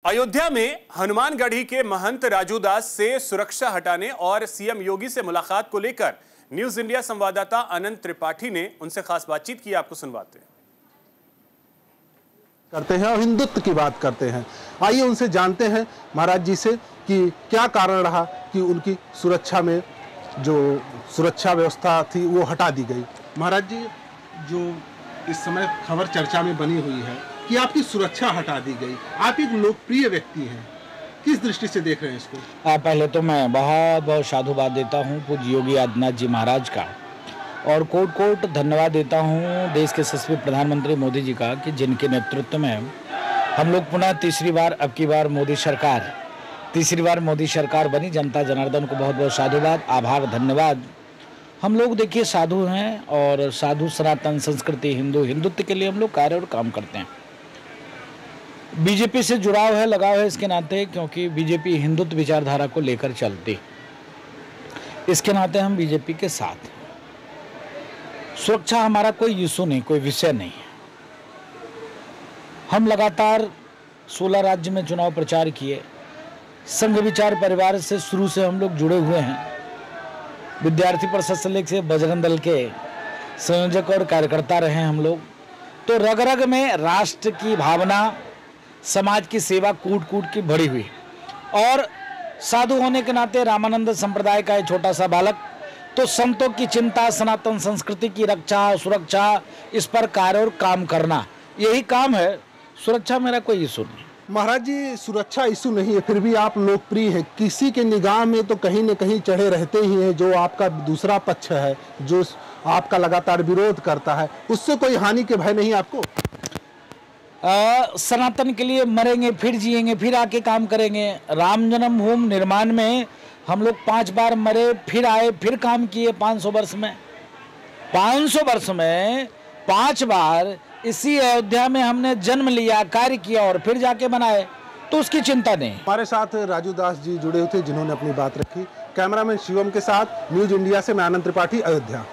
अयोध्या में हनुमानगढ़ी के महंत राजू दास से सुरक्षा हटाने और सीएम योगी से मुलाकात को लेकर न्यूज इंडिया संवाददाता अनंत त्रिपाठी ने उनसे खास बातचीत की। आपको सुनवाते हैं और हिंदुत्व की बात करते हैं। आइए उनसे जानते हैं महाराज जी से कि क्या कारण रहा कि उनकी सुरक्षा में जो सुरक्षा व्यवस्था थी वो हटा दी गई। महाराज जी, जो इस समय खबर चर्चा में बनी हुई है कि आपकी सुरक्षा हटा दी गई, आप एक लोकप्रिय व्यक्ति हैं, किस दृष्टि से देख रहे हैं इसको? पहले तो मैं बहुत बहुत साधुवाद देता हूँ पूज्य योगी आदित्यनाथ जी महाराज का, और कोट कोट धन्यवाद देता हूँ देश के यशस्वी प्रधानमंत्री मोदी जी का कि जिनके नेतृत्व में हम लोग पुनः तीसरी बार मोदी सरकार बनी। जनता जनार्दन को बहुत बहुत साधुवाद, आभार, धन्यवाद। हम लोग देखिए साधु हैं और साधु सनातन संस्कृति हिंदुत्व के लिए हम लोग कार्य और काम करते हैं। बीजेपी से जुड़ाव है, लगाव है इसके नाते, क्योंकि बीजेपी हिंदुत्व विचारधारा को लेकर चलती, इसके नाते हम बीजेपी के साथ हैं। सुरक्षा हमारा कोई इशू नहीं, कोई विषय नहीं है। हम लगातार 16 राज्य में चुनाव प्रचार किए, संघ विचार परिवार से शुरू से हम लोग जुड़े हुए हैं। विद्यार्थी परिषद से लेकर बजरंग दल के संयोजक और कार्यकर्ता रहे हम लोग। तो रग रग में राष्ट्र की भावना, समाज की सेवा कूट कूट की भरी हुई, और साधु होने के नाते रामानंद संप्रदाय का एक छोटा सा बालक, तो संतों की चिंता, सनातन संस्कृति की रक्षा सुरक्षा, इस पर कार्य और काम करना, यही काम है। सुरक्षा मेरा कोई इशू नहीं। महाराज जी, सुरक्षा इशू नहीं है, फिर भी आप लोकप्रिय हैं। किसी के निगाह में तो कहीं न कहीं चढ़े रहते ही हैं। जो आपका दूसरा पक्ष है, जो आपका लगातार विरोध करता है, उससे कोई हानि के भय नहीं आपको? सनातन के लिए मरेंगे, फिर जिएंगे, फिर आके काम करेंगे। राम जन्मभूमि निर्माण में हम लोग 5 बार मरे, फिर आए, फिर काम किए। 500 वर्ष में 5 बार इसी अयोध्या में हमने जन्म लिया, कार्य किया और फिर जाके बनाए, तो उसकी चिंता नहीं। हमारे साथ राजू दास जी जुड़े हुए थे, जिन्होंने अपनी बात रखी। कैमरामैन शिवम के साथ न्यूज इंडिया से मैं अनंत त्रिपाठी, अयोध्या।